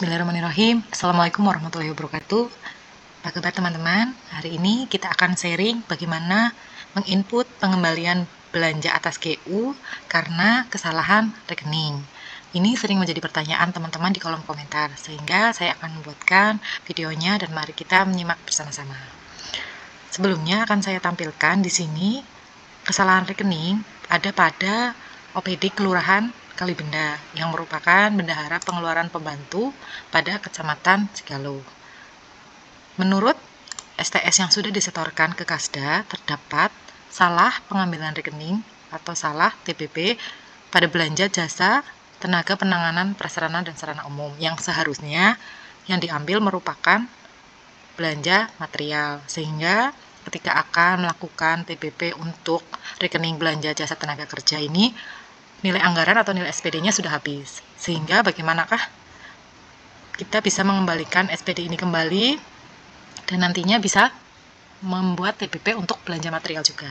Bismillahirrahmanirrahim. Assalamualaikum warahmatullahi wabarakatuh. Apa kabar teman-teman? Hari ini kita akan sharing bagaimana menginput pengembalian belanja atas GU karena kesalahan rekening. Ini sering menjadi pertanyaan teman-teman di kolom komentar, sehingga saya akan membuatkan videonya dan mari kita menyimak bersama-sama. Sebelumnya akan saya tampilkan di sini kesalahan rekening ada pada OPD Kelurahan Kalibenda yang merupakan bendahara pengeluaran pembantu pada Kecamatan Cigalo. Menurut STS yang sudah disetorkan ke Kasda, terdapat salah pengambilan rekening atau salah TPP pada belanja jasa tenaga penanganan prasarana dan sarana umum yang seharusnya yang diambil merupakan belanja material, sehingga ketika akan melakukan TPP untuk rekening belanja jasa tenaga kerja ini nilai anggaran atau nilai SPD-nya sudah habis, sehingga bagaimanakah kita bisa mengembalikan SPD ini kembali dan nantinya bisa membuat TPP untuk belanja material juga.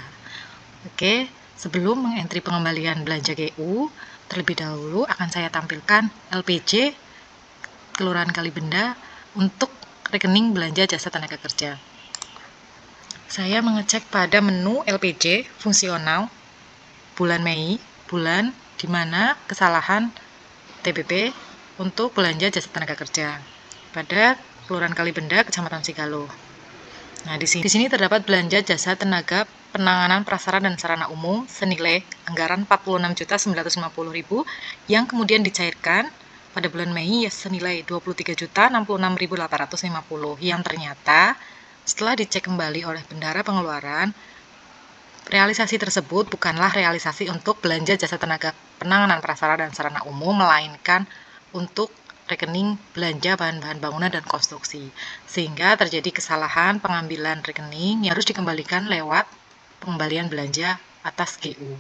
Oke, sebelum mengentri pengembalian belanja GU, terlebih dahulu akan saya tampilkan LPJ Kelurahan Kalibenda untuk rekening belanja jasa tenaga kerja. Saya mengecek pada menu LPJ fungsional bulan Mei, bulan di mana kesalahan TPP untuk belanja jasa tenaga kerja pada Kelurahan Kalibenda, Kecamatan Cigalo. Nah, di sini terdapat belanja jasa tenaga penanganan prasarana dan sarana umum senilai anggaran 46.950.000 yang kemudian dicairkan pada bulan Mei senilai 23.066.850 yang ternyata setelah dicek kembali oleh bendahara pengeluaran, realisasi tersebut bukanlah realisasi untuk belanja jasa tenaga penanganan prasarana dan sarana umum, melainkan untuk rekening belanja bahan-bahan bangunan dan konstruksi, sehingga terjadi kesalahan pengambilan rekening yang harus dikembalikan lewat pengembalian belanja atas GU.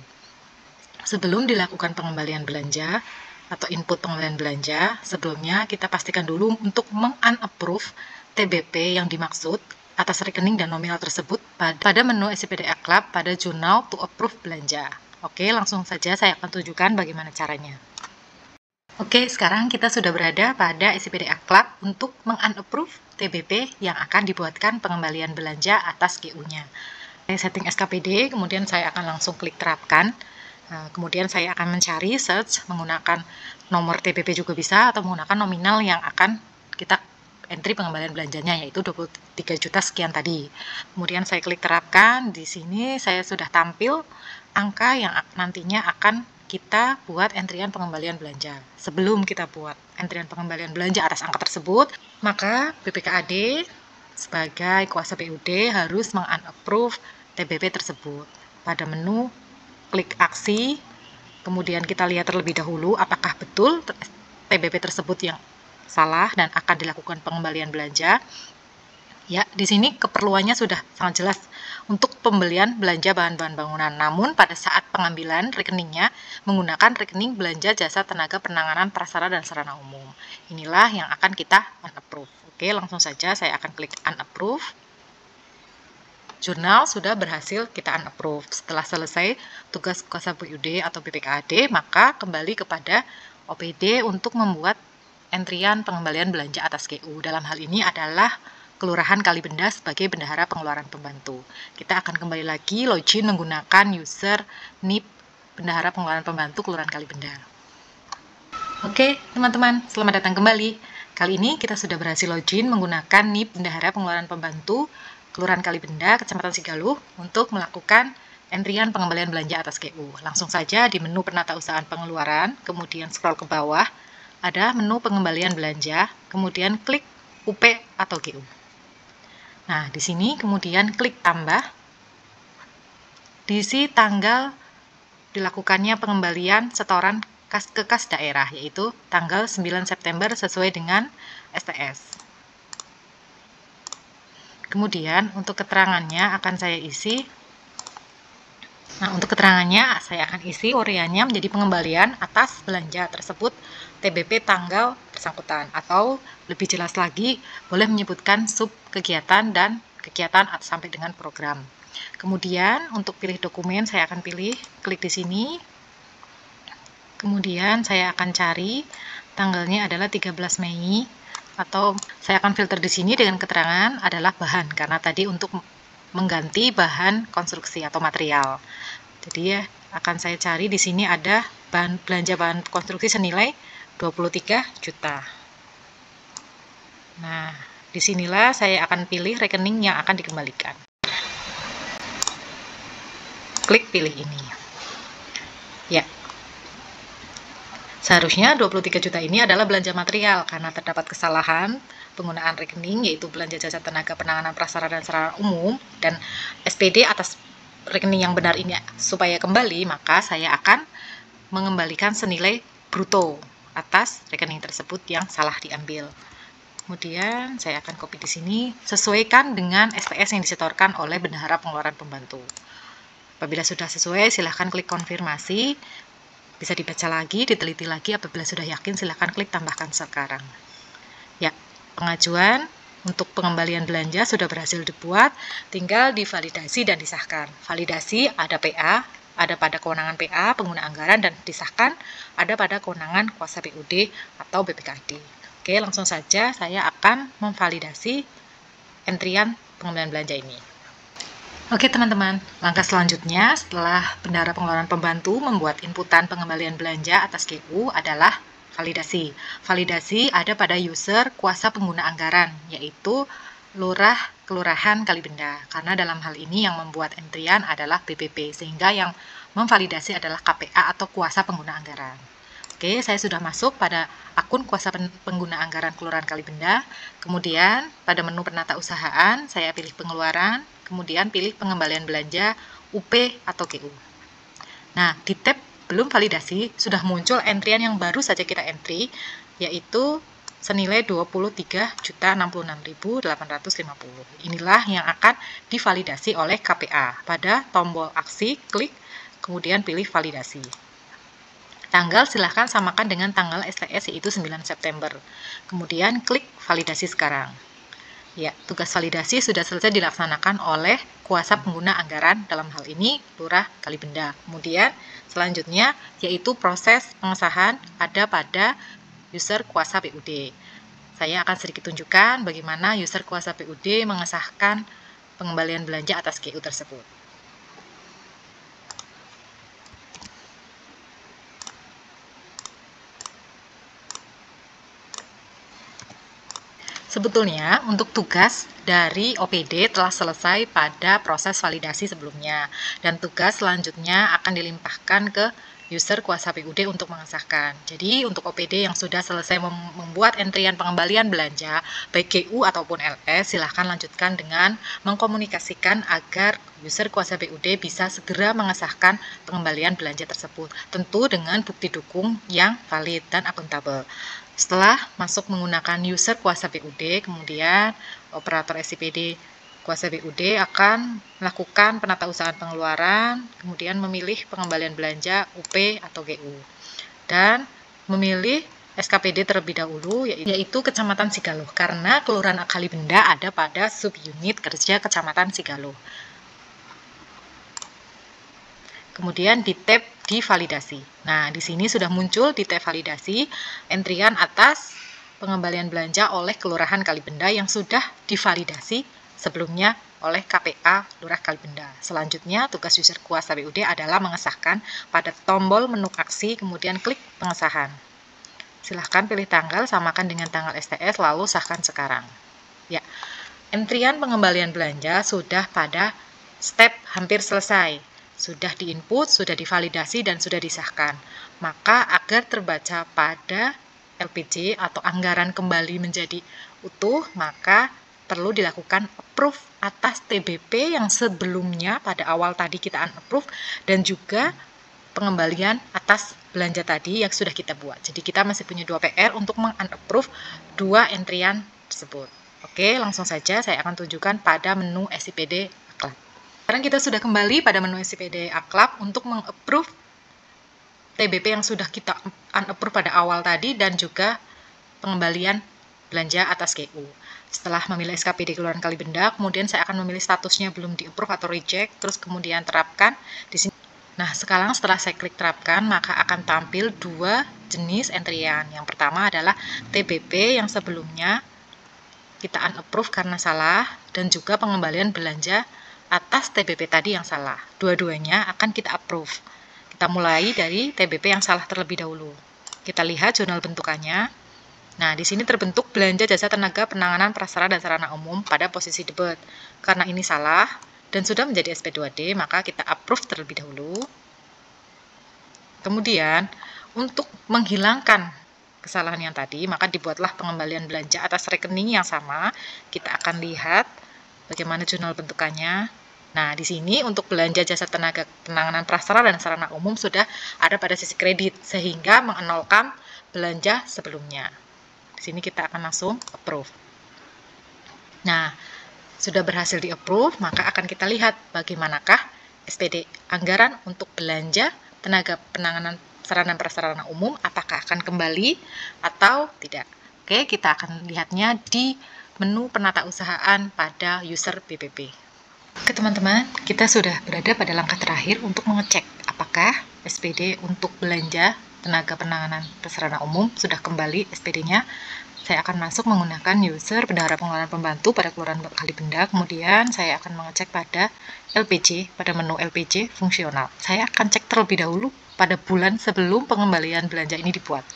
Sebelum dilakukan pengembalian belanja atau input pengembalian belanja, sebelumnya kita pastikan dulu untuk meng-unapprove TBP yang dimaksud atas rekening dan nominal tersebut pada menu SCPD Club pada Journal to Approve belanja. Oke, langsung saja saya akan tunjukkan bagaimana caranya. Oke, sekarang kita sudah berada pada SCPD Club untuk meng-unapprove TBP yang akan dibuatkan pengembalian belanja atas GU-nya. Saya setting SKPD, kemudian saya akan langsung klik terapkan. Kemudian saya akan mencari search menggunakan nomor TBP juga bisa atau menggunakan nominal yang akan kita entry pengembalian belanjanya, yaitu 23 juta sekian tadi. Kemudian saya klik terapkan. Di sini saya sudah tampil angka yang nantinya akan kita buat entrian pengembalian belanja. Sebelum kita buat entrian pengembalian belanja atas angka tersebut, maka BPKAD sebagai kuasa PUD harus meng-unapprove TBP tersebut. Pada menu klik aksi, kemudian kita lihat terlebih dahulu apakah betul TBP tersebut yang salah dan akan dilakukan pengembalian belanja. Ya, di sini keperluannya sudah sangat jelas untuk pembelian belanja bahan-bahan bangunan. Namun pada saat pengambilan rekeningnya menggunakan rekening belanja jasa tenaga penanganan prasarana dan sarana umum. Inilah yang akan kita unapprove. Oke, langsung saja saya akan klik unapprove. Jurnal sudah berhasil kita unapprove. Setelah selesai tugas kuasa PUD atau BPKAD, maka kembali kepada OPD untuk membuat entrian pengembalian belanja atas GU. Dalam hal ini adalah Kelurahan Kalibenda sebagai bendahara pengeluaran pembantu. Kita akan kembali lagi login menggunakan user NIP bendahara pengeluaran pembantu Kelurahan Kalibenda. Oke, teman-teman, selamat datang kembali. Kali ini kita sudah berhasil login menggunakan NIP bendahara pengeluaran pembantu Kelurahan Kalibenda, Kecamatan Cigalo untuk melakukan entrian pengembalian belanja atas GU. Langsung saja di menu penatausahaan pengeluaran, kemudian scroll ke bawah, ada menu pengembalian belanja, kemudian klik UP atau GU. Nah, di sini kemudian klik tambah, diisi tanggal dilakukannya pengembalian setoran ke kas daerah, yaitu tanggal 9 September sesuai dengan STS. Kemudian untuk keterangannya akan saya isi. Nah, untuk keterangannya saya akan isi uriannya menjadi pengembalian atas belanja tersebut TBP tanggal bersangkutan, atau lebih jelas lagi boleh menyebutkan sub kegiatan dan kegiatan sampai dengan program. Kemudian untuk pilih dokumen saya akan pilih klik di sini. Kemudian saya akan cari tanggalnya adalah 13 Mei atau saya akan filter di sini dengan keterangan adalah bahan, karena tadi untuk mengganti bahan konstruksi atau material. Jadi ya akan saya cari di sini ada belanja bahan konstruksi senilai 23 juta. Nah, disinilah saya akan pilih rekening yang akan dikembalikan. Klik pilih ini. Ya, seharusnya 23 juta ini adalah belanja material karena terdapat kesalahan penggunaan rekening, yaitu belanja jasa tenaga penanganan prasarana dan sarana umum, dan SPD atas rekening yang benar ini supaya kembali, maka saya akan mengembalikan senilai bruto atas rekening tersebut yang salah diambil. Kemudian saya akan copy di sini, sesuaikan dengan STS yang disetorkan oleh bendahara pengeluaran pembantu. Apabila sudah sesuai, silahkan klik konfirmasi. Bisa dibaca lagi, diteliti lagi. Apabila sudah yakin, silahkan klik tambahkan sekarang. Ya, pengajuan untuk pengembalian belanja sudah berhasil dibuat, tinggal divalidasi dan disahkan. Validasi ada PA, ada pada kewenangan PA, pengguna anggaran, dan disahkan ada pada kewenangan kuasa PUD atau BPKD. Oke, langsung saja saya akan memvalidasi entrian pengembalian belanja ini. Oke teman-teman, langkah selanjutnya setelah bendahara pengeluaran pembantu membuat inputan pengembalian belanja atas GU adalah validasi. Validasi ada pada user kuasa pengguna anggaran, yaitu lurah kelurahan Kalibenda, karena dalam hal ini yang membuat entrian adalah BPP, sehingga yang memvalidasi adalah KPA atau kuasa pengguna anggaran. Oke, saya sudah masuk pada akun kuasa pengguna anggaran Kelurahan Kalibenda. Kemudian pada menu penata usahaan, saya pilih pengeluaran, kemudian pilih pengembalian belanja UP atau GU. Nah, di tab belum validasi, sudah muncul entrian yang baru saja kita entry, yaitu senilai 23.066.850. Inilah yang akan divalidasi oleh KPA. Pada tombol aksi, klik, kemudian pilih validasi. Tanggal silahkan samakan dengan tanggal STS, yaitu 9 September. Kemudian klik validasi sekarang. Ya, tugas validasi sudah selesai dilaksanakan oleh kuasa pengguna anggaran, dalam hal ini Lurah Kalibenda. Kemudian selanjutnya yaitu proses pengesahan ada pada user kuasa PUD. Saya akan sedikit tunjukkan bagaimana user kuasa PUD mengesahkan pengembalian belanja atas GU tersebut. Sebetulnya untuk tugas dari OPD telah selesai pada proses validasi sebelumnya, dan tugas selanjutnya akan dilimpahkan ke user kuasa PUD untuk mengesahkan. Jadi untuk OPD yang sudah selesai membuat entrian pengembalian belanja baik GU ataupun LS, silahkan lanjutkan dengan mengkomunikasikan agar user kuasa PUD bisa segera mengesahkan pengembalian belanja tersebut, tentu dengan bukti dukung yang valid dan akuntabel. Setelah masuk menggunakan user kuasa PUD, kemudian operator SIPD kuasa PUD akan melakukan penatausahaan pengeluaran, kemudian memilih pengembalian belanja UP atau GU, dan memilih SKPD terlebih dahulu, yaitu Kecamatan Sigaloh, karena Kelurahan Kalibenda ada pada subunit kerja Kecamatan Sigaloh. Kemudian di tab di validasi. Nah, di sini sudah muncul di tab validasi entrian atas pengembalian belanja oleh Kelurahan Kalibenda yang sudah divalidasi sebelumnya oleh KPA Lurah Kalibenda. Selanjutnya, tugas user kuasa PUD adalah mengesahkan pada tombol menu aksi, kemudian klik pengesahan. Silahkan pilih tanggal, samakan dengan tanggal STS, lalu sahkan sekarang. Ya, entrian pengembalian belanja sudah pada step hampir selesai. Sudah diinput, sudah divalidasi, dan sudah disahkan. Maka agar terbaca pada LPJ atau anggaran kembali menjadi utuh, maka perlu dilakukan approve atas TBP yang sebelumnya pada awal tadi kita unapprove, dan juga pengembalian atas belanja tadi yang sudah kita buat. Jadi kita masih punya 2 PR untuk meng-unapprove 2 entrian tersebut. Oke, langsung saja saya akan tunjukkan pada menu SIPD Aklab. Sekarang kita sudah kembali pada menu SIPD Aklab untuk meng-approve TBP yang sudah kita unapprove pada awal tadi, dan juga pengembalian belanja atas GU. Setelah memilih SKPD Kelurahan Kalibenda, kemudian saya akan memilih statusnya belum di-approve atau reject, terus kemudian terapkan di sini. Nah, sekarang setelah saya klik terapkan, maka akan tampil 2 jenis entrian. Yang pertama adalah TBP yang sebelumnya kita unapprove karena salah, dan juga pengembalian belanja atas TBP tadi yang salah. Dua-duanya akan kita approve. Kita mulai dari TBP yang salah terlebih dahulu. Kita lihat jurnal bentukannya. Nah, di sini terbentuk belanja jasa tenaga penanganan prasarana dan sarana umum pada posisi debit. Karena ini salah dan sudah menjadi SP2D, maka kita approve terlebih dahulu. Kemudian, untuk menghilangkan kesalahan yang tadi, maka dibuatlah pengembalian belanja atas rekening yang sama. Kita akan lihat bagaimana jurnal bentukannya. Nah, di sini untuk belanja jasa tenaga penanganan prasarana dan sarana umum sudah ada pada sisi kredit, sehingga mengenolkan belanja sebelumnya. Di sini kita akan langsung approve. Nah, sudah berhasil di-approve, maka akan kita lihat bagaimanakah SPD anggaran untuk belanja tenaga penanganan sarana prasarana umum, apakah akan kembali atau tidak. Oke, kita akan lihatnya di menu penatausahaan pada user PPP. Oke teman-teman, kita sudah berada pada langkah terakhir untuk mengecek apakah SPD untuk belanja tenaga penanganan prasarana umum sudah kembali SPD-nya. Saya akan masuk menggunakan user bendahara pengeluaran pembantu pada Kelurahan Kalibenda, kemudian saya akan mengecek pada LPJ, pada menu LPJ fungsional. Saya akan cek terlebih dahulu pada bulan sebelum pengembalian belanja ini dibuat,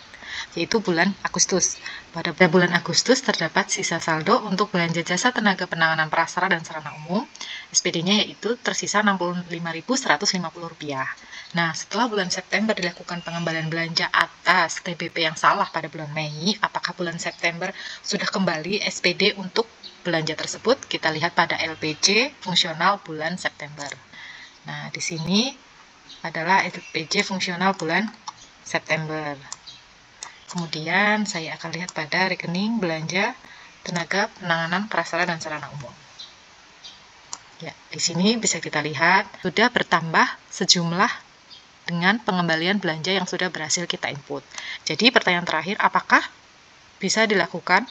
yaitu bulan Agustus. Pada bulan Agustus terdapat sisa saldo untuk belanja jasa tenaga penanganan prasarana dan sarana umum. SPD-nya yaitu tersisa Rp65.150. Nah, setelah bulan September dilakukan pengembalian belanja atas TBP yang salah pada bulan Mei, apakah bulan September sudah kembali SPD untuk belanja tersebut? Kita lihat pada LPJ fungsional bulan September. Nah, di sini adalah LPJ fungsional bulan September. Kemudian saya akan lihat pada rekening belanja tenaga penanganan prasarana dan sarana umum. Ya, di sini bisa kita lihat sudah bertambah sejumlah dengan pengembalian belanja yang sudah berhasil kita input. Jadi pertanyaan terakhir, apakah bisa dilakukan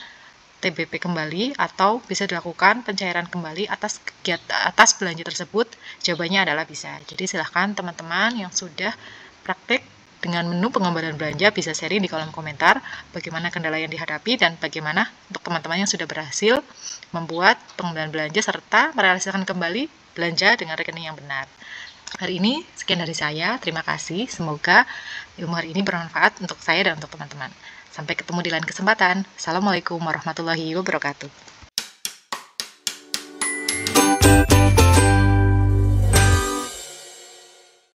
TBP kembali atau bisa dilakukan pencairan kembali atas belanja tersebut? Jawabannya adalah bisa. Jadi silahkan teman-teman yang sudah praktik dengan menu pengembalian belanja bisa sharing di kolom komentar bagaimana kendala yang dihadapi dan bagaimana untuk teman-teman yang sudah berhasil membuat pengembalian belanja serta merealisasikan kembali belanja dengan rekening yang benar. Hari ini sekian dari saya, terima kasih. Semoga ilmu hari ini bermanfaat untuk saya dan untuk teman-teman. Sampai ketemu di lain kesempatan. Assalamualaikum warahmatullahi wabarakatuh.